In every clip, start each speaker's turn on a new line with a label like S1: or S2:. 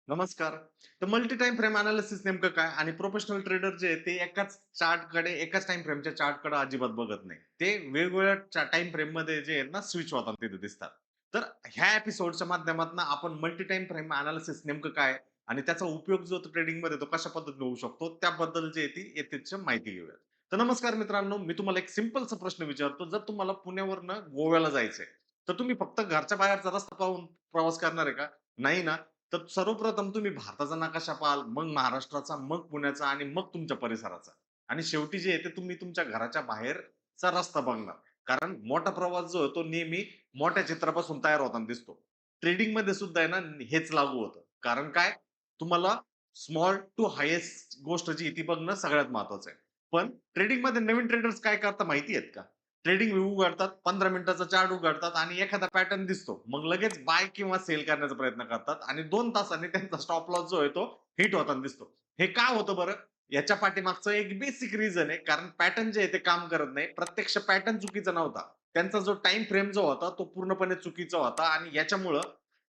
S1: नमस्कार. तर multi time frame analysis नेमकं काय? आणि प्रोफेशनल ट्रेडर जे आहे ते एकाच टाईम फ्रेमच्या चार्टकडे अजिबात बघत नाही. ते वेगवेगळ्या टाईम फ्रेममध्ये जे आहेत ना स्विच होताना तिथे दिसतात. तर ह्या एपिसोडच्या माध्यमातून आपण मल्टी टाईम फ्रेम एनालिसिस नेमकं काय? आणि त्याचा उपयोग जो ट्रेडिंगमध्ये तो कशा पद्धतीने होऊ शकतो त्याबद्दल जे आहे ती यथेच्छ माहिती घेऊया. तर नमस्कार मित्रांनो, मी तुम्हाला एक सिंपलचा प्रश्न विचारतो. जर तुम्हाला पुण्यावरनं गोव्याला जायचंय, तर तुम्ही फक्त घरच्या बाहेरचा रस्ता पाहून प्रवास करणार आहे का? नाही ना? तर सर्वप्रथम तुम्ही भारताचा नकाशा पाहाल, मग महाराष्ट्राचा, मग पुण्याचा आणि मग तुमच्या परिसराचा. आणि शेवटी जे आहे ते तुम्ही तुमच्या घराच्या बाहेरचा रस्ता बघणार. कारण मोठा प्रवास जो आहे तो नेहमी मोठ्या चित्रापासून तयार होताना दिसतो. ट्रेडिंगमध्ये सुद्धा आहे ना हेच लागू होतं. कारण काय? तुम्हाला स्मॉल टू हायेस्ट गोष्ट जी आहे ती बघणं सगळ्यात महत्वाचं आहे. पण ट्रेडिंगमध्ये नवीन ट्रेडर्स काय करतात माहिती आहेत का? ट्रेडिंग उघडतात, 15 मिनिटाचा चार्ट उघडतात आणि एखादा पॅटर्न दिसतो. मग लगेच बाय किंवा सेल करण्याचा प्रयत्न करतात आणि 2 तासांनी त्यांचा स्टॉप लॉस जो आहे तो हिट होताना दिसतो. हे का होतं बरं? याच्या पाठीमागचं एक बेसिक रिझन आहे. कारण पॅटर्न जे आहे ते काम करत नाही. प्रत्यक्ष पॅटर्न चुकीचा नव्हता. त्यांचा जो टाईम फ्रेम जो होता तो पूर्णपणे चुकीचा होता आणि याच्यामुळं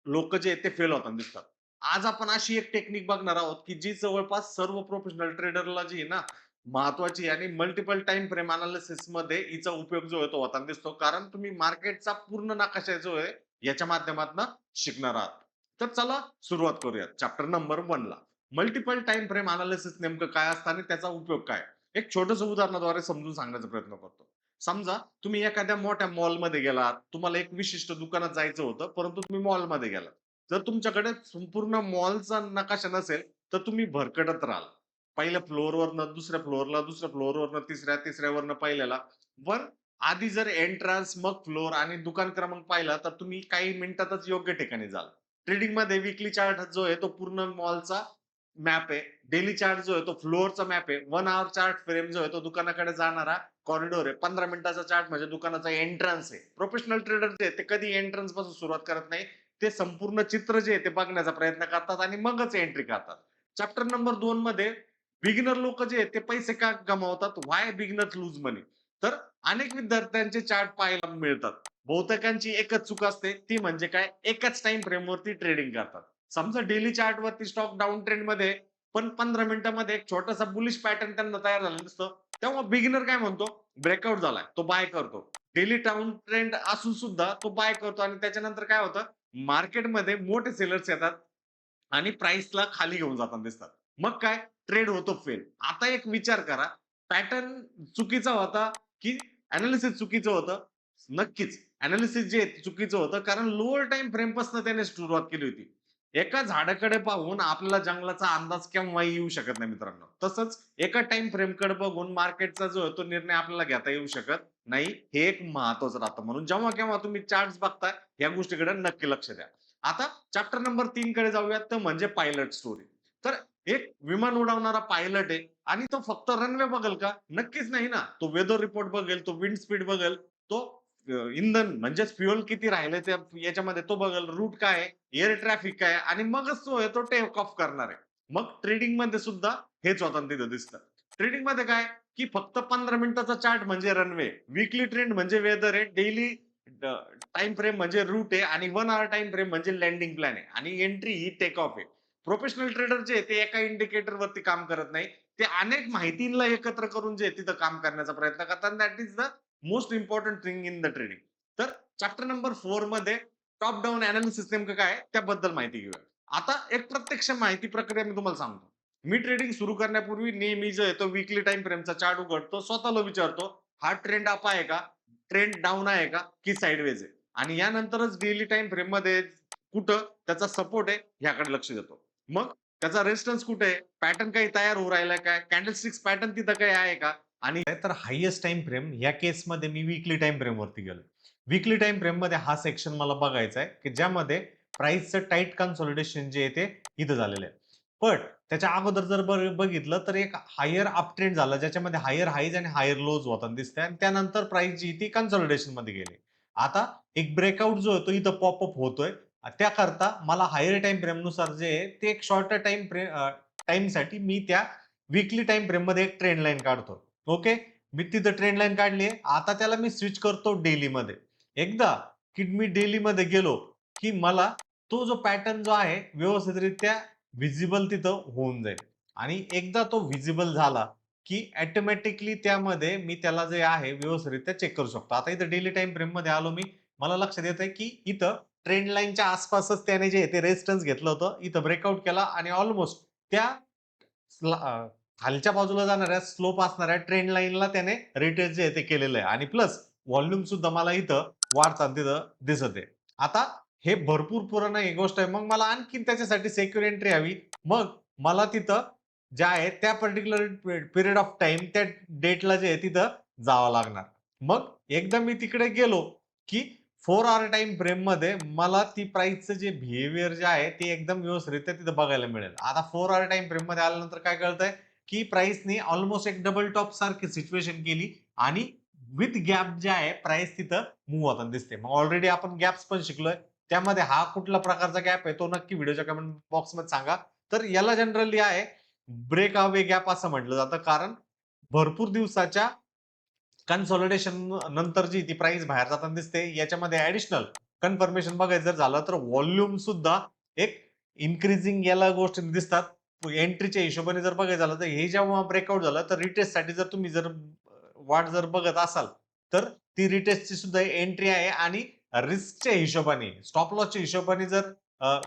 S1: लोकं जे आहेत ते फेल होताना दिसतात. आज आपण अशी एक टेक्निक बघणार आहोत, की जी जवळपास सर्व प्रोफेशनल ट्रेडरला जी आहे ना महत्वाची आणि मल्टिपल टाईम फ्रेम एनालिसिसमध्ये हिचा उपयोग जो आहे तो होताना दिसतो. कारण तुम्ही मार्केटचा पूर्ण नकाशा जो आहे याच्या माध्यमातून शिकणार आहात. तर चला सुरुवात करूयात. चॅप्टर नंबर 1 ला. मल्टिपल टाईम फ्रेम एनालिसिस नेमकं काय असतं आणि त्याचा उपयोग काय? एक छोटंसं उदाहरणाद्वारे समजून सांगण्याचा प्रयत्न करतो. समजा तुम्ही एखाद्या मोठ्या मॉलमध्ये गेलात. तुम्हाला एक विशिष्ट दुकानात जायचं होतं, परंतु तुम्ही मॉलमध्ये गेलात. जर तुमच्याकडे संपूर्ण मॉलचा नकाशा नसेल, तर तुम्ही भरकटत राहाल. पहिल्या फ्लोअरवरनं दुसऱ्या फ्लोअरला, दुसऱ्या फ्लोअरवरनं तिसऱ्यावरनं पहिल्याला. पण आधी जर एंट्रन्स, मग फ्लोअर आणि दुकान क्रमांक पाहिला, तर तुम्ही काही मिनिटातच योग्य ठिकाणी जाल. ट्रेडिंगमध्ये वीकली चार्ट जो आहे, तो पूर्ण मॉलचा मॅप आहे. डेली चार्ट जो आहे, तो फ्लोअरचा मॅप आहे. 1 हॉवर चार्ट फ्रेम जो आहे, तो दुकानाकडे जाणारा कॉरिडॉर आहे. 15 मिनिटाचा चार्ट म्हणजे दुकानाचा एंट्रन्स आहे. प्रोफेशनल ट्रेडर जे आहेत, ते कधी एंट्रन्स पासून सुरुवात करत नाही. ते संपूर्ण चित्र जे आहे, ते बघण्याचा प्रयत्न करतात आणि मगच एंट्री करतात. चॅप्टर नंबर 2 मध्ये बिगिनर लोक जे आहेत ते पैसे का गमावतात? व्हाय बिगिनर्स लूज मनी? तर अनेक विद्यार्थ्यांचे चार्ट पाहायला मिळतात. बहुतेकांची एकच चूक असते ती म्हणजे काय? एकाच टाइम फ्रेमवरती ट्रेडिंग करतात. समजा डेली चार्ट वरती स्टॉक डाउन ट्रेंड मध्ये पण 15 मिनिटांमध्ये एक छोटासा बुलिश पॅटर्न त्यांना तयार झालेला दिसतो. तेव्हा बिगिनर काय म्हणतो? ब्रेकआउट झालाय. तो बाय करतो. डेली डाउन ट्रेंड असून सुद्धा तो बाय करतो आणि त्याच्यानंतर काय होतं? मार्केटमध्ये मोठे सेलर्स येतात आणि प्राइसला खाली घेऊन जाताना दिसतात. मग काय? ट्रेड होतो फेल. आता एक विचार करा, पॅटर्न चुकीचा होता, की एनालिसिस चुकीचं होतं? नक्कीच. एनालिसिस जे आहे चुकीचं होतं कारण लोअर टाईम फ्रेमपासून त्याने सुरुवात केली होती. एका झाडाकडे पाहून आपल्याला जंगलाचा अंदाज केव्हाही येऊ शकत नाही मित्रांनो. तसंच एका टाईम फ्रेमकडे बघून मार्केटचा जो आहे तो निर्णय आपल्याला घेता येऊ शकत नाही. हे एक महत्वाचं राहतं. म्हणून जेव्हा-केव्हा तुम्ही चार्ट्स बघताय, या गोष्टीकडे नक्की लक्ष द्या. आता चॅप्टर नंबर 3 कडे जाऊयात, तर म्हणजे पायलट स्टोरी. तर एक विमान उडवणारा पायलट आहे आणि तो फक्त रनवे बघेल का? नक्कीच नाही ना. तो वेदर रिपोर्ट बघेल, तो विंड स्पीड बघेल, तो इंधन म्हणजेच फ्युअल किती राहिलंय त्या याच्यामध्ये तो बघेल, रूट काय आहे, एअर ट्रॅफिक काय आहे आणि मगच तो आहे तो टेक ऑफ करणार आहे. मग ट्रेडिंगमध्ये सुद्धा हेच होताना तिथं दिसतं. ट्रेडिंगमध्ये काय, की फक्त 15 मिनिटाचा चार्ट म्हणजे रनवे, वीकली ट्रेंड म्हणजे वेदर आहे, डेली टाईम फ्रेम म्हणजे रूट आहे आणि 1 हॉवर टाईम फ्रेम म्हणजे लँडिंग प्लॅन आहे आणि एंट्री ही टेक ऑफ आहे. प्रोफेशनल ट्रेडर जे आहे ते एका इंडिकेटर वरती काम करत नाही. ते अनेक माहितीला एकत्र करून जे तिथं काम करण्याचा प्रयत्न करतात. That is the most important thing in the trading. तर चॅप्टर नंबर 4 मध्ये टॉप डाउन एनालिसिस नेमकं काय आहे त्याबद्दल माहिती घेऊया. आता एक प्रत्यक्ष माहिती प्रक्रिया मी तुम्हाला सांगतो. मी ट्रेडिंग सुरू करण्यापूर्वी नेहमी जो आहे तो वीकली टाईम फ्रेमचा चार्ट उघडतो. स्वतःला विचारतो, हा ट्रेंड अप आहे का? ट्रेंड डाउन आहे का? की साइडवेज आहे? आणि यानंतरच डेली टाईम फ्रेममध्ये कुठं त्याचा सपोर्ट आहे ह्याकडे लक्ष देतो. मग त्याचा रेजिस्टन्स कुठे आहे? पॅटर्न काही तयार होऊ राहिला काय? कॅन्डलस्टिक्स पॅटर्न तिथं काही आहे का? आणि तर हायेस्ट टाईम फ्रेम या केसमध्ये मी वीकली टाईम फ्रेमवरती गेलो. वीकली टाईम फ्रेममध्ये हा सेक्शन मला बघायचा आहे, की ज्यामध्ये प्राइसचं टाईट कन्सॉलिडेशन जे आहे ते इथं झालेलं आहे. पण त्याच्या अगोदर जर बघितलं तर एक हायर अप ट्रेंड झाला ज्याच्यामध्ये हायर हाईज आणि हायर लोज होताना दिसतंय आणि त्यानंतर प्राइस जी ती कन्सॉलिडेशनमध्ये गेली. आता एक ब्रेकआउट जो आहे तो इथं पॉपअप होतोय. त्याकरता मला हायर टाईम फ्रेमनुसार जे आहे ते एक शॉर्टर टाईमसाठी मी त्या वीकली टाईम फ्रेममध्ये एक ट्रेंड लाईन काढतो. ओके. मी तिथं ट्रेंड लाईन काढली आहे. आता त्याला मी स्विच करतो डेलीमध्ये. एकदा की मी डेलीमध्ये गेलो, की मला तो जो पॅटर्न जो आहे व्यवस्थितरित्या व्हिजिबल तिथं होऊन जाईल आणि एकदा तो व्हिजिबल झाला, की ऑटोमॅटिकली त्यामध्ये मी त्याला जे आहे व्यवस्थितरित्या चेक करू शकतो. आता इथं डेली टाईम फ्रेममध्ये आलो मी. मला लक्षात येतंय, की इथं ट्रेंड लाईनच्या आसपासच त्याने जे आहे ते रेझिस्टन्स घेतलं होतं. इथं ब्रेकआउट केला आणि ऑलमोस्ट त्या खालच्या बाजूला जाणाऱ्या स्लोप असणाऱ्या ट्रेंड लाईनला त्याने रिट्रेस जे आहे ते केलेलं आहे आणि प्लस व्हॉल्यूम सुद्धा मला इथं वाढताना तिथं दिसत आहे. आता हे भरपूर पुराण ही गोष्ट आहे. मग मला आणखीन त्याच्यासाठी सिक्युअर एंट्री हवी. मग मला तिथं जे आहे त्या पर्टिक्युलर पिरियड ऑफ टाईम त्या डेटला जे आहे तिथं जावं लागणार. मग एकदा मी तिकडे गेलो, की 4 हॉवर टाईम फ्रेममध्ये मला ती प्राइसचं जे बिहेवियर जे आहे ते एकदम व्यवस्थितरित्या तिथं बघायला मिळेल. आता 4 हॉवर टाईम फ्रेममध्ये आल्यानंतर काय कळतंय, की प्राइसनी ऑलमोस्ट एक डबल टॉप सारखी सिच्युएशन केली आणि विथ गॅप जे आहे प्राइस तिथं मूव्ह होताना दिसते. मग ऑलरेडी आपण गॅप्स पण शिकलोय. त्यामध्ये हा कुठला प्रकारचा गॅप आहे तो नक्की व्हिडिओच्या कमेंट बॉक्समध्ये सांगा. तर याला जनरली आहे ब्रेक अवे गॅप असं म्हटलं जातं. कारण भरपूर दिवसाच्या कन्सॉलिडेशन नंतर जी ती प्राइस बाहेर जाताना दिसते. याच्यामध्ये ॲडिशनल कन्फर्मेशन बघायचं जर झालं तर व्हॉल्यूम सुद्धा एक इन्क्रीजिंग याला गोष्टी दिसतात. एंट्रीच्या हिशोबाने जर बघायचं झालं तर हे जेव्हा ब्रेकआउट झालं तर रिटेस्टसाठी जर तुम्ही जर वाट जर बघत असाल तर ती रिटेस्टची सुद्धा एंट्री आहे आणि रिस्कच्या हिशोबाने, स्टॉप लॉसच्या हिशोबाने जर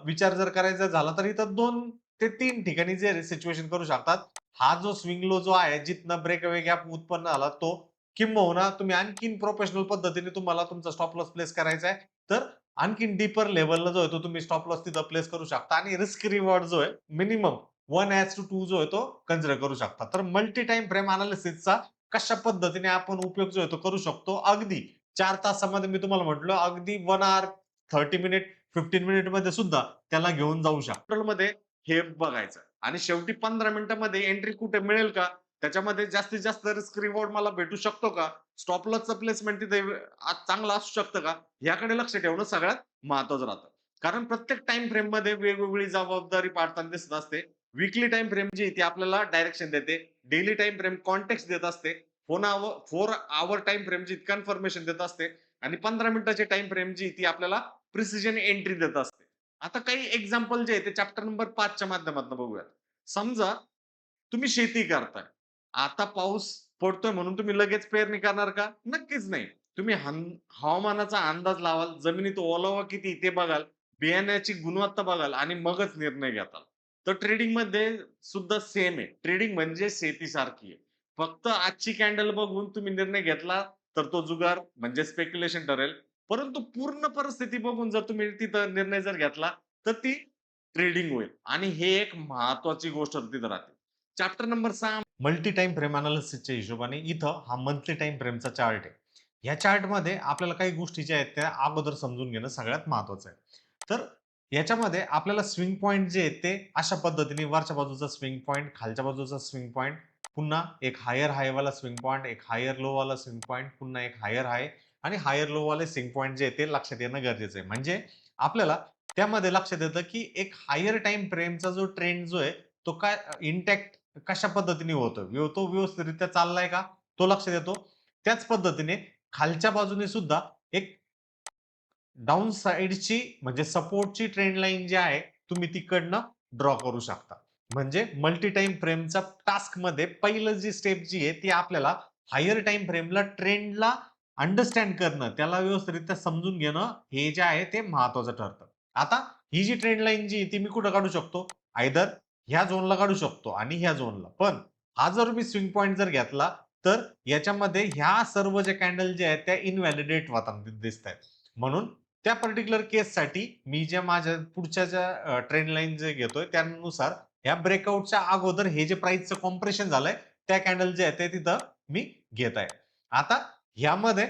S1: विचार जर करायचा झाला तर इथं 2 ते 3 ठिकाणी जे सिच्युएशन करू शकतात. हा जो स्विंग लो जो आहे जिथनं ब्रेकअवे गॅप उत्पन्न झाला तो किंबहुना तुम्ही आणखीन प्रोफेशनल पद्धतीने तुम्हाला तुमचा स्टॉप लॉस प्लेस करायचा आहे, तर आणखीन डीपर लेव्हलला जो आहे तो तुम्ही स्टॉप लॉस तिथं प्लेस करू शकता आणि रिस्क रिवॉर्ड जो आहे मिनिमम 1:2 जो आहे तो कन्सिडर करू शकता. तर मल्टी टाईम फ्रेम एनालिसिसचा कशा पद्धतीने आपण उपयोग जो आहे तो करू शकतो. अगदी 4 तासामध्ये मी तुम्हाला म्हटलं अगदी 1 हॉवर 30 मिनिट 15 मिनिटमध्ये सुद्धा त्याला घेऊन जाऊ शकतो. मध्ये हे बघायचं आणि शेवटी 15 मिनिटामध्ये एंट्री कुठे मिळेल का? त्याच्यामध्ये जास्तीत जास्त रिस्क रिवॉर्ड मला भेटू शकतो का? स्टॉप लॉसचं प्लेसमेंट तिथे आज चांगलं असू शकतं का? याकडे लक्ष ठेवणं सगळ्यात महत्त्वाचं राहतं. कारण प्रत्येक टाईम फ्रेममध्ये वेगवेगळी जबाबदारी पाडताना दिसत असते. वीकली टाईम फ्रेम जी ती आपल्याला डायरेक्शन देते. डेली टाईम फ्रेम कॉन्टेक्स्ट देत असते. 4 हॉवर टाईम फ्रेम जी कन्फर्मेशन देत असते आणि 15 मिनिटाची टाईम फ्रेम जी ती आपल्याला प्रिसिजन एंट्री देत असते. आता काही एक्झाम्पल जे आहे ते चॅप्टर नंबर 5 च्या माध्यमातून बघूयात. समजा तुम्ही शेती करताय. आता पाऊस पडतोय म्हणून तुम्ही लगेच पेरणी करणार का? नक्कीच नाही. तुम्ही हवामानाचा अंदाज लावाल, जमिनीत ओलावा किती ते बघाल, बियाण्याची गुणवत्ता बघाल आणि मगच निर्णय घेताल. तर ट्रेडिंगमध्ये सुद्धा सेम आहे. ट्रेडिंग म्हणजे शेतीसारखी आहे. फक्त आजची कॅन्डल बघून तुम्ही निर्णय घेतला, तर तो जुगार म्हणजे स्पेक्युलेशन ठरेल. परंतु पूर्ण परिस्थिती बघून जर तुम्ही तिथं निर्णय जर घेतला, तर ती ट्रेडिंग होईल आणि हे एक महत्त्वाची गोष्ट तिथं राहते. Chapter number 6 multi time frame एनालिसिसच्या हिशोबाने इथं हा मंथली टाईम फ्रेमचा चार्ट आहे. या चार्टमध्ये आपल्याला काही गोष्टी ज्या आहेत त्या अगोदर समजून घेणं सगळ्यात महत्त्वाचं आहे. तर याच्यामध्ये आपल्याला स्विंग पॉइंट जे आहेत ते अशा पद्धतीने वरच्या बाजूचा स्विंग पॉइंट, खालच्या बाजूचा स्विंग पॉइंट, पुन्हा एक हायर हाय वाला स्विंग पॉइंट, एक हायर लो वाला स्विंग पॉइंट, पुन्हा एक हायर हाय आणि हायर लो वाले स्विंग पॉइंट जे आहे ते लक्षात येणं गरजेचं आहे. म्हणजे आपल्याला त्यामध्ये लक्षात येतं, की एक हायर टाईम फ्रेमचा जो ट्रेंड जो आहे तो काय इंटॅक्ट कशा पद्धतीने होतो? तो व्यवस्थितरित्या चाललाय का? तो लक्षात येतो. त्याच पद्धतीने खालच्या बाजूने सुद्धा एक डाउन साइडची म्हणजे सपोर्टची ट्रेंड लाईन जी आहे, तुम्ही तिकडनं ड्रॉ करू शकता. म्हणजे मल्टी टाईम फ्रेमच्या टास्कमध्ये पहिलं जी स्टेप जी आहे, ती आपल्याला हायर टाईम फ्रेमला ट्रेंडला अंडरस्टँड करणं, त्याला व्यवस्थितरित्या समजून घेणं, हे जे आहे ते महत्त्वाचं ठरतं. आता ही जी ट्रेंड लाईन जी आहे, ती मी कुठं काढू शकतो? आयदर ह्या झोनला काढू शकतो आणि ह्या झोनला. पण हा जर मी स्विंग पॉइंट जर घेतला, तर याच्यामध्ये ह्या सर्व ज्या कॅन्डल ज्या आहेत, त्या इनव्हॅलिडेट होताना दिसतायत. म्हणून त्या पर्टिक्युलर केससाठी मी ज्या माझ्या पुढच्या ज्या ट्रेंड लाईन जे घेतोय त्यानुसार ह्या ब्रेकआउटच्या अगोदर हे जे प्राइसचं कॉम्प्रेशन झालंय त्या कॅन्डल जे आहे ते तिथं मी घेत आहे. आता ह्यामध्ये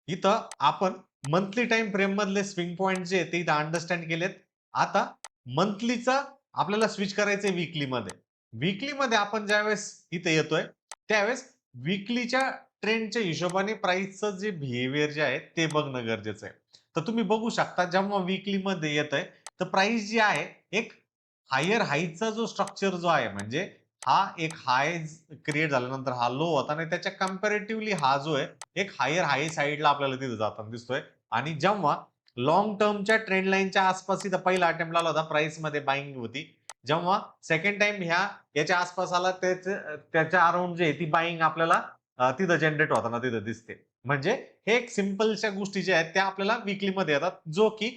S1: इथं आपण मंथली टाईम फ्रेम मधले स्विंग पॉइंट जे आहेत ते इथं अंडरस्टँड केलेत. आता मंथलीचा आपल्याला स्विच करायचंय वीकलीमध्ये. वीकलीमध्ये आपण ज्यावेळेस इथे येतोय त्यावेळेस वीकलीच्या ट्रेंडच्या हिशोबाने प्राइसचं जे बिहेवियर जे आहे ते बघणं गरजेचं आहे. तर तुम्ही बघू शकता जेव्हा वीकलीमध्ये येतंय तर प्राइस जी आहे एक हायर हायचा जो स्ट्रक्चर जो आहे म्हणजे हा एक हाय क्रिएट झाल्यानंतर हा लो होता आणि त्याच्या कंपॅरेटिव्हली हा जो आहे एक हायर हाय साइडला आपल्याला तिथे जाताना दिसतोय आणि जेव्हा लॉंग टर्मच्या ट्रेंड लाईनच्या आसपास इथं पहिला अटेम्प्ट आला होता प्राइस मध्ये बाइंग होती जेव्हा सेकंड टाइम याच्या आसपास आला त्याच्या अराउंड जे आहे ती बाईंग आपल्याला तिथं जनरेट होताना तिथं दिसते. म्हणजे हे एक सिंपलच्या गोष्टी ज्या आहेत त्या आपल्याला वीकली मध्ये येतात, जो की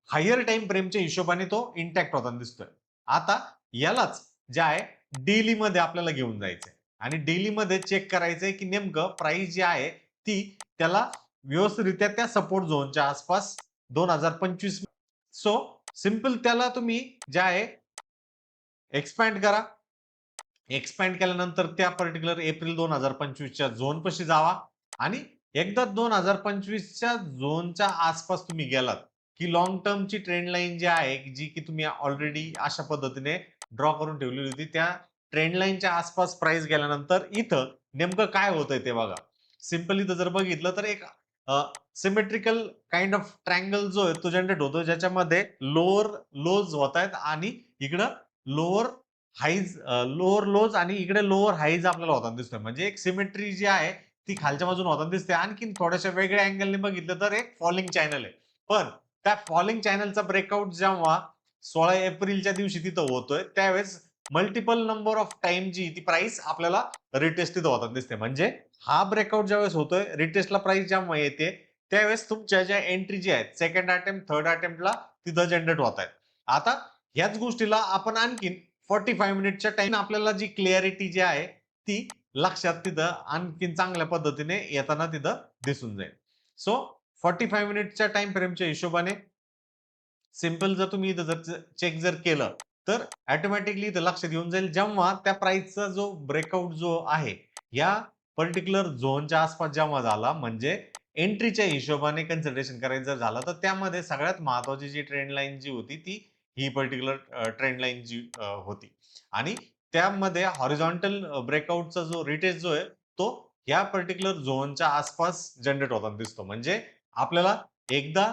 S1: हायर टाइम फ्रेमच्या हिशोबाने तो इंटॅक्ट होताना दिसतोय. आता यालाच जे आहे डेली मध्ये आपल्याला घेऊन जायचंय आणि डेली मध्ये चेक करायचंय की नेमकं प्राइस जी आहे ती त्याला व्यवस्थितरित्या त्या सपोर्ट झोनच्या आसपास 2025. सो सिंपल त्याला तुम्ही जे आहे एक्सपॅन्ड करा. एक्सपॅन्ड केल्यानंतर त्या पर्टिक्युलर एप्रिल 2025च्या झोन पाशी जावा आणि एकदा 2025च्या झोनच्या आसपास तुम्ही गेलात की लॉंग टर्मची ट्रेंड लाईन जी आहे जी की तुम्ही ऑलरेडी अशा पद्धतीने ड्रॉ करून ठेवलेली होती, त्या ट्रेंड लाईनच्या आसपास प्राइस गेल्यानंतर इथं नेमकं काय होतंय ते बघा. सिंपल इथं जर बघितलं तर एक सिमेट्रिकल काइंड ऑफ ट्रायंगल जो आहे तो जनरेट होतो, ज्याच्यामध्ये लोअर लोज होत आहेत आणि इकडं लोअर हाईज, लोअर लोज आणि इकडे लोअर हाईज आपल्याला होताना दिसतोय. म्हणजे एक सिमेट्री जी आहे ती खालच्या बाजूने होताना दिसते. आणखीन थोड्याशा वेगळ्या अँगलने बघितलं तर एक फॉलिंग चॅनल आहे. पण त्या फॉलिंग चॅनलचा ब्रेकआउट जेव्हा 16 एप्रिलच्या दिवशी तिथं होतोय, त्यावेळेस मल्टिपल नंबर ऑफ टाइम जी ती प्राइस आपल्याला रिटेस्ट तिथं होताना दिसते. म्हणजे हा ब्रेकआउट ज्यावेळेस होतोय, रिटेस्टला प्राइस जेव्हा येते, त्यावेळेस तुमच्या ज्या एंट्री जी आहेत, सेकंड अटेम्प्ट, थर्ड अटेम्प्टला तिथं जनरेट होत आहेत. आता ह्याच गोष्टीला आपण आणखीन 45 मिनिटच्या टाइम आपल्याला जी क्लिअरिटी जी आहे ती लक्षात तिथं आणखीन चांगल्या पद्धतीने येताना तिथं दिसून जाईल. सो 45 मिनिटच्या टाइम फ्रेमच्या हिशोबाने सिंपल जर तुम्ही इथं जर चेक जर केलं तर ऑटोमॅटिकली इथं लक्षात येऊन जाईल, जेव्हा त्या प्राइसचा जो ब्रेकआउट जो आहे या पर्टिक्युलर झोनच्या आसपास जेव्हा झाला, म्हणजे एंट्रीच्या हिशोबाने कन्सिडरेशन करायचं जर झालं तर त्यामध्ये सगळ्यात महत्वाची जी ट्रेंड लाईन जी होती ती ही पर्टिक्युलर ट्रेंड लाईन जी होती आणि त्यामध्ये हॉरिझॉन्टल ब्रेकआउटचा जो रिटेस्ट जो आहे तो या पर्टिक्युलर झोनच्या आसपास जनरेट होताना दिसतो. म्हणजे आपल्याला एकदा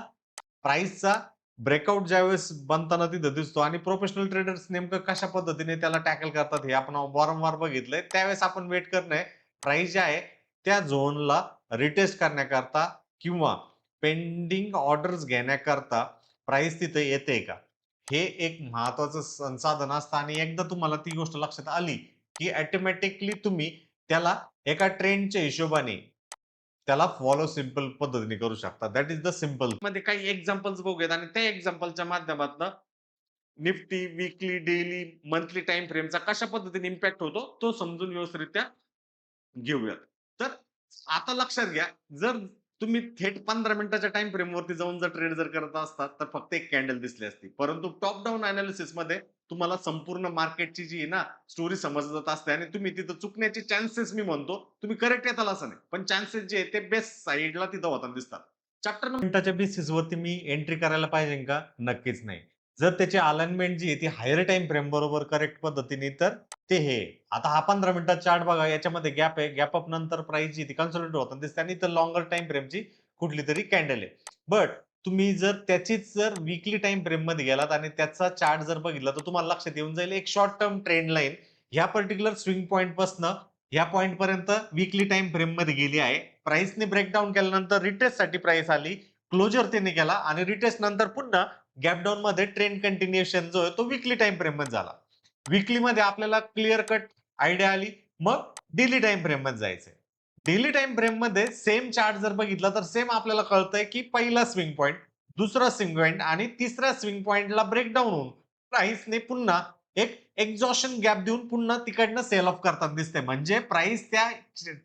S1: प्राइसचा ब्रेकआउट ज्यावेळेस बनताना तिथं दिसतो आणि प्रोफेशनल ट्रेडर्स नेमकं कशा पद्धतीने त्याला टॅकल करतात हे आपण वारंवार बघितलंय. त्यावेळेस आपण वेट करणं आहे, प्राइस जे आहे त्या झोनला रिटेस्ट करण्याकरता किंवा पेंडिंग ऑर्डर्स घेण्याकरता प्राइस तिथे येते का? हे एक महत्वाचं संसाधन असतं आणि एकदा तुम्हाला ती गोष्ट लक्षात आली, की ऑटोमॅटिकली तुम्ही त्याला एका ट्रेंडच्या हिशोबाने त्याला फॉलो सिंपल पद्धतीने करू शकता. That is the simple. मध्ये काही एक्झाम्पल्स बघूयात आणि त्या एक्झाम्पलच्या माध्यमातून Nifty, weekly, daily, monthly time फ्रेमचा कशा पद्धतीने इम्पॅक्ट होतो, तो समजून व्यवस्थितरित्या घेऊयात. तर आता लक्षात घ्या, जर तुम्ही थेट 15 मिनिटाच्या टाईम फ्रेमवरती जाऊन जर ट्रेड जर करत असतात, तर फक्त एक कॅन्डल दिसली असती. परंतु टॉप डाउन एनालिसिसमध्ये तुम्हाला संपूर्ण मार्केटची जी आहे ना, स्टोरी समजत असते आणि तुम्ही तिथं चुकण्याचे चान्सेस मी म्हणतो, तुम्ही करेक्ट येताल असं नाही. पण चान्सेस जे आहेत ते बेस्ट साइडला तिथं होताना दिसतात. चॅप्टर मिनिटाच्या बेसिसवरती मी एंट्री करायला पाहिजे का? नक्कीच नाही. जर त्याची अलाइनमेंट जी आहे ती हायर टाईम फ्रेम बरोबर करेक्ट पद्धतीने तर ते हे. आता हा 15 मिनिटाचा चार्ट बघा, याच्यामध्ये गॅप आहे. गॅप अप नंतर प्राइस जी ती कन्सोलिडेट होताना दिसते आणि तर लॉंगर टाईम फ्रेमची कुठलीतरी कॅन्डल आहे. बट तुम्ही जर त्याचीच जर वीकली टाईम फ्रेममध्ये गेलात आणि त्याचा चार्ट जर बघितला तर तुम्हाला लक्षात येऊन जाईल, एक शॉर्ट टर्म ट्रेंड लाईन ह्या पर्टिक्युलर स्विंग पॉइंट पासनं ह्या पॉइंट पर्यंत वीकली टाईम फ्रेममध्ये गेली आहे. प्राइसने ब्रेकडाउन केल्यानंतर रिटेस्टसाठी प्राइस आली. क्लोजर त्याने केला आणि रिटेस्ट नंतर पुन्हा गॅप डाउन मध्ये ट्रेंड कंटिन्युएशन जो आहे तो वीकली टाइम फ्रेम मध्ये झाला. वीकली मध्ये आपल्याला क्लिअर कट आयडिया आली. मग डेली टाइम फ्रेम मध्ये जायचंय. डेली टाइम फ्रेम मध्ये सेम चार्ट जर बघितला तर सेम आपल्याला कळतंय की पहिला स्विंग पॉइंट, दुसरा स्विंग पॉइंट आणि तिसऱ्या स्विंग पॉइंटला ब्रेकडाऊन होऊन प्राइसने पुन्हा एक एक्झॉशन गॅप देऊन पुन्हा तिकडनं सेल ऑफ करताना दिसते. म्हणजे प्राइस त्या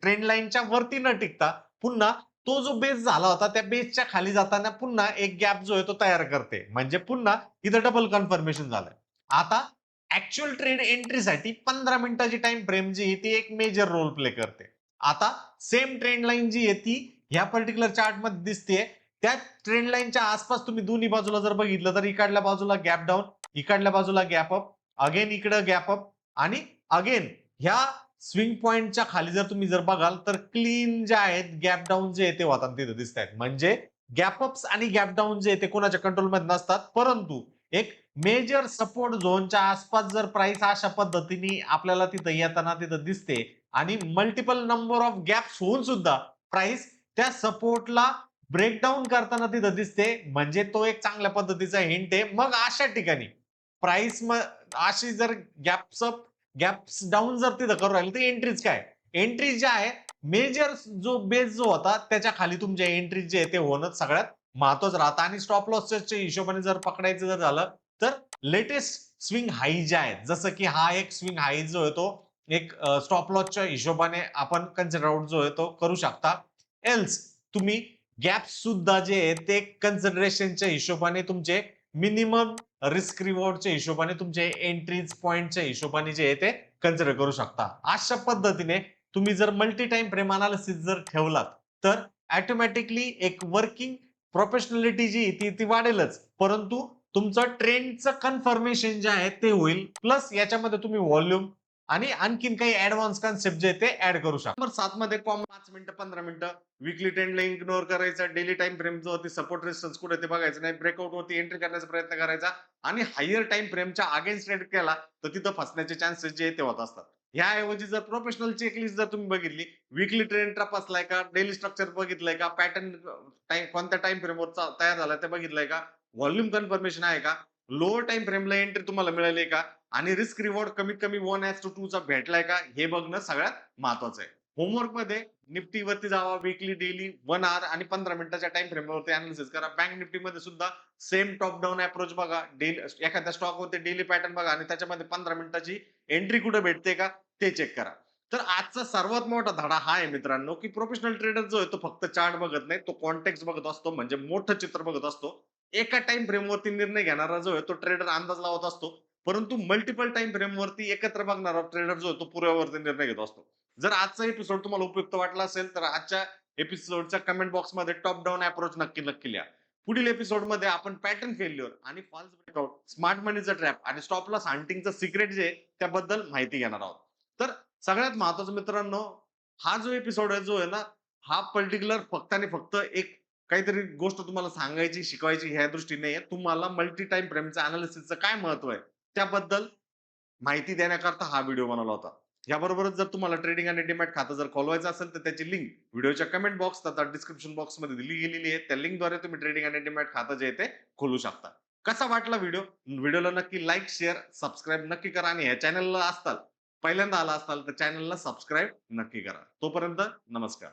S1: ट्रेंड लाईनच्या वरती न टिकता पुन्हा तो जो बेस झाला होता त्या बेसच्या खाली जाताना पुन्हा एक गॅप जो आहे तो तयार करते. म्हणजे पुन्हा इथं डबल कन्फर्मेशन झालंय. आता ऍक्च्युअल ट्रेड एंट्रीसाठी 15 मिनिटाची टाइम फ्रेम जी आहे ती एक मेजर रोल प्ले करते. आता सेम ट्रेंड लाईन जी आहे ती ह्या पर्टिक्युलर चार्ट मध्ये दिसते. त्या ट्रेंड लाईनच्या आसपास तुम्ही दोन्ही बाजूला जर बघितलं तर इकडल्या बाजूला गॅप डाऊन, इकडल्या बाजूला गॅप अप, अगेन इकडे गॅप अप आणि अगेन ह्या स्विंग पॉइंटच्या खाली जर तुम्ही जर बघाल तर क्लीन जे आहेत गॅप डाऊन जे ते होतात तिथे दिसत आहेत. म्हणजे गॅप अप्स आणि गॅप डाऊन जे ते कोणाच्या कंट्रोलमध्ये नसतात, परंतु एक मेजर सपोर्ट झोनच्या आसपास जर प्राइस अशा पद्धतीने आपल्याला तिथं येताना तिथं दिसते आणि मल्टिपल नंबर ऑफ गॅप्स होऊन सुद्धा प्राइस त्या सपोर्टला ब्रेकडाऊन करताना तिथं दिसते, म्हणजे तो एक चांगल्या पद्धतीचा हिंट आहे. मग अशा ठिकाणी प्राइस अशी जर गॅप्स डाऊन जर तिथं करू राहिले तर एंट्रीज काय? एंट्रीज ज्या आहे मेजर जो बेस जो होता त्याच्या खाली तुमच्या एंट्रीज जे आहे ते होणं सगळ्यात महत्वाचं राहतं आणि स्टॉप लॉसच्या हिशोबाने जर पकडायचं जर झालं तर लेटेस्ट स्विंग हाई जे आहेत जसं की हा एक स्विंग हाई जो आहे तो एक स्टॉप लॉसच्या हिशोबाने आपण कन्सिडर आउट जो आहे तो करू शकता. एल्स तुम्ही गॅप सुद्धा जे आहे ते कन्सिडरेशनच्या हिशोबाने तुमचे मिनिमम रिस्क रिवॉर्डच्या हिशोबाने तुमचे एंट्रीज पॉइंटच्या हिशोबाने जे आहे ते कन्सिडर करू शकता. अशा पद्धतीने तुम्ही जर मल्टी टाइम फ्रेम अनालिसिस जर ठेवलात तर ऑटोमॅटिकली एक वर्किंग प्रोफेशनॅलिटी जी ती वाढेलच, परंतु तुमचं ट्रेंडचं कन्फर्मेशन जे आहे ते होईल. प्लस याच्यामध्ये तुम्ही व्हॉल्यूम आणि आणखीन काही ऍडव्हान्स कन्सेप्ट जे ते ऍड करू शकता. नंबर 7 मध्ये 5 मिनिटं 15 मिनिटं वीकली ट्रेंडला इग्नोर करायचा, डेली टाइम फ्रेम जो होती सपोर्ट रेजिस्टन्स कुठे ते बघायचं नाही, ब्रेकआउट वरती एंट्री करण्याचा प्रयत्न करायचा आणि हायर टाइम फ्रेमच्या अगेन्स्ट ट्रेड केला तर तिथं फसण्याचे चान्सेस जे ते होत असतात. ह्याऐवजी जर प्रोफेशनल चेकलिस्ट जर तुम्ही बघितली, वीकली ट्रेंड तपासलाय का, डेली स्ट्रक्चर बघितलंय का, पॅटर्न कोणत्या टाइम फ्रेमवर तयार झालाय ते बघितलंय का, व्हॉल्यूम कन्फर्मेशन आहे का, लोअर टाइम फ्रेमला एंट्री तुम्हाला मिळाली का आणि रिस्क रिवॉर्ड कमीत कमी 1:2 चा भेटलाय का हे बघणं सगळ्यात महत्वाचं आहे. होमवर्क मध्ये निफ्टी वरती जावा, वीकली, डेली, 1 आवर आणि 15 मिनिटाच्या टाइम फ्रेमवरती अनालिसिस करा. बँक निफ्टी मध्ये सुद्धा सेम टॉप डाउन अप्रोच बघा. डेली एखाद्या स्टॉक वरती डेली पॅटर्न बघा आणि त्याच्यामध्ये 15 मिनिटाची एंट्री कुठे भेटते का ते चेक करा. तर आजचा सर्वात मोठा धडा हा आहे मित्रांनो, की प्रोफेशनल ट्रेडर जो आहे तो फक्त चार्ट बघत नाही, तो कॉन्टेक्स्ट बघत असतो म्हणजे मोठं चित्र बघत असतो. एका टाइम फ्रेमवरती निर्णय घेणारा जो आहे तो ट्रेडर अंदाज लावत असतो. परंतु मल्टिपल टाइम फ्रेमवरती एकत्र बघणारा ट्रेडर जो आहे तो पुऱ्यावरती निर्णय घेत असतो. जर आजचा एपिसोड तुम्हाला उपयुक्त वाटला असेल तर आजच्या एपिसोडच्या कमेंट बॉक्समध्ये टॉप डाउन अप्रोच नक्की नक्की लिहा. पुढील एपिसोडमध्ये आपण पॅटर्न फेल्युअर आणि फॉल्स ब्रेकआउट, स्मार्ट मनीचा ट्रॅप आणि स्टॉप लॉस हंटिंगचं सिक्रेट जे आहे त्याबद्दल माहिती घेणार आहोत. तर सगळ्यात महत्वाचं मित्रांनो, हा जो एपिसोड आहे जो आहे ना, हा पर्टिक्युलर फक्त आणि फक्त एक काहीतरी गोष्ट तुम्हाला सांगायची, शिकवायची ह्या दृष्टीने आहे. तुम्हाला मल्टी टाईम फ्रेमचं एनालिसिसचं काय महत्व आहे, त्याबद्दल माहिती देण्याकरता हा व्हिडिओ बनवला होता. याबरोबरच जर तुम्हाला ट्रेडिंग आणि डीमॅट खातं जर खोलवायचं असेल, तर त्याची लिंक व्हिडिओच्या कमेंट बॉक्स तथा डिस्क्रिप्शन बॉक्समध्ये दिली गेलेली आहे. त्या लिंकद्वारे तुम्ही ट्रेडिंग आणि डीमॅट खातं जे आहे ते खोलू शकता. कसा वाटला व्हिडिओ? व्हिडिओला नक्की लाईक, शेअर, सबस्क्राईब नक्की करा आणि या चॅनलला पहिल्यांदा आला असाल तर चॅनलला सबस्क्राईब नक्की करा. तोपर्यंत नमस्कार.